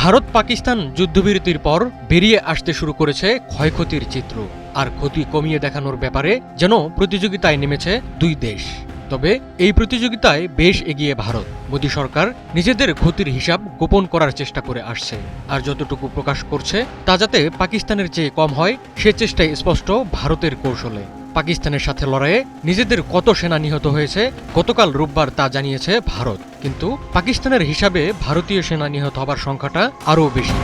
ভারত পাকিস্তান যুদ্ধবিরতির পর বেরিয়ে আসতে শুরু করেছে ক্ষয়ক্ষতির চিত্র, আর ক্ষতি কমিয়ে দেখানোর ব্যাপারে যেন প্রতিযোগিতায় নেমেছে দুই দেশ। তবে এই প্রতিযোগিতায় বেশ এগিয়ে ভারত। মোদী সরকার নিজেদের ক্ষতির হিসাব গোপন করার চেষ্টা করে আসছে, আর যতটুকু প্রকাশ করছে তা যাতে পাকিস্তানের চেয়ে কম হয় সে চেষ্টাই স্পষ্ট ভারতের কৌশলে। পাকিস্তানের সাথে লড়াইয়ে নিজেদের কত সেনা নিহত হয়েছে গতকাল রোববার তা জানিয়েছে ভারত, কিন্তু পাকিস্তানের হিসাবে ভারতীয় সেনা নিহত হবার সংখ্যাটা আরও বেশি।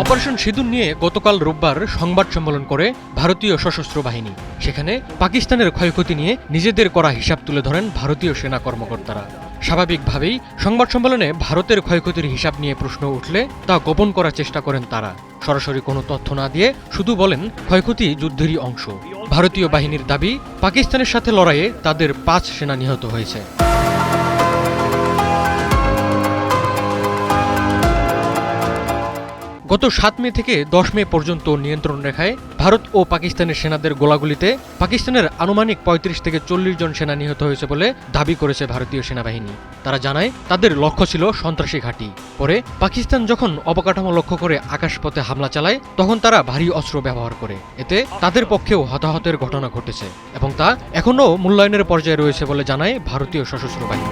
অপারেশন সিঁদুর নিয়ে গতকাল রোববার সংবাদ সম্মেলন করে ভারতীয় সশস্ত্র বাহিনী। সেখানে পাকিস্তানের ক্ষয়ক্ষতি নিয়ে নিজেদের করা হিসাব তুলে ধরেন ভারতীয় সেনা কর্মকর্তারা। স্বাভাবিকভাবেই সংবাদ সম্মেলনে ভারতের ক্ষয়ক্ষতির হিসাব নিয়ে প্রশ্ন উঠলে তা গোপন করার চেষ্টা করেন তারা। সরাসরি কোনো তথ্য না দিয়ে শুধু বলেন ক্ষয়ক্ষতি যুদ্ধেরই অংশ। ভারতীয় বাহিনীর দাবি, পাকিস্তানের সাথে লড়াইয়ে তাদের 5 সেনা নিহত হয়েছে। গত 7 মে থেকে 10 মে পর্যন্ত নিয়ন্ত্রণ রেখায় ভারত ও পাকিস্তানের সেনাদের গোলাগুলিতে পাকিস্তানের আনুমানিক 35 থেকে 40 জন সেনা নিহত হয়েছে বলে দাবি করেছে ভারতীয় সেনাবাহিনী। তারা জানায় তাদের লক্ষ্য ছিল সন্ত্রাসী ঘাঁটি। পরে পাকিস্তান যখন অবকাঠামো লক্ষ্য করে আকাশপথে হামলা চালায় তখন তারা ভারী অস্ত্র ব্যবহার করে। এতে তাদের পক্ষেও হতাহতের ঘটনা ঘটেছে এবং তা এখনও মূল্যায়নের পর্যায়ে রয়েছে বলে জানায় ভারতীয় সশস্ত্র বাহিনী।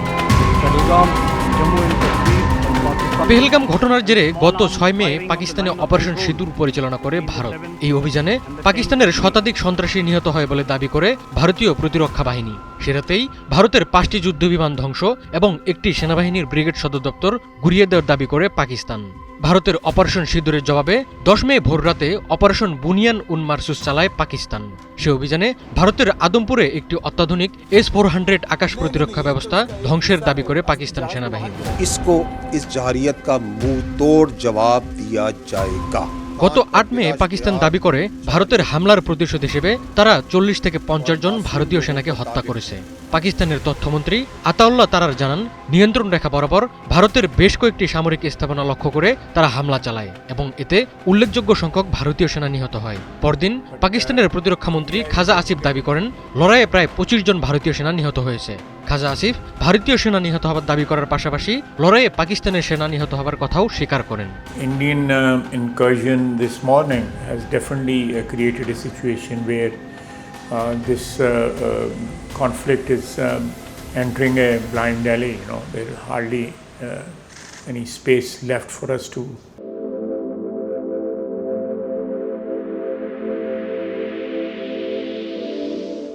পেহেলগাম ঘটনার জেরে গত 6 মে পাকিস্তানে অপারেশন সিঁদুর পরিচালনা করে ভারত। এই অভিযানে পাকিস্তানের শতাধিক সন্ত্রাসী নিহত হয় বলে দাবি করে ভারতীয় প্রতিরক্ষা বাহিনী। সে রাতেই ভারতের 5টি যুদ্ধবিমান ধ্বংস এবং একটি সেনাবাহিনীর ব্রিগেড সদর দপ্তর গুড়িয়ে দেওয়ার দাবি করে পাকিস্তান। ভারতের অপারেশন সিঁদুরের জবাবে 10 মে ভোররাতে অপারেশন বুনিয়ান উন মারসুস চালায় পাকিস্তান। সে অভিযানে ভারতের আদমপুরে একটি অত্যাধুনিক S-400 আকাশ প্রতিরক্ষা ব্যবস্থা ধ্বংসের দাবি করে পাকিস্তান সেনাবাহিনী। গত 8 মে পাকিস্তান দাবি করে ভারতের হামলার প্রতিশোধ হিসেবে তারা 40 থেকে 50 জন ভারতীয় সেনাকে হত্যা করেছে। পাকিস্তানের তথ্যমন্ত্রী আতাউল্লাহ তারার জানান, নিয়ন্ত্রণ রেখা বরাবর ভারতের বেশ কয়েকটি সামরিক স্থাপনা লক্ষ্য করে তারা হামলা চালায় এবং এতে উল্লেখযোগ্য সংখ্যক ভারতীয় সেনা নিহত হয়। পরদিন পাকিস্তানের প্রতিরক্ষামন্ত্রী খাজা আসিফ দাবি করেন লড়াইয়ে প্রায় 25 জন ভারতীয় সেনা নিহত হয়েছে। খাজা আসিফ ভারতীয় সেনা নিহত হবার দাবি করার পাশাপাশি লড়াইয়ে পাকিস্তানের সেনা নিহত হবার কথাও স্বীকার করেন। Indian incursion this morning has definitely created a situation where this conflict is entering a blind alley. There is hardly any space left for us to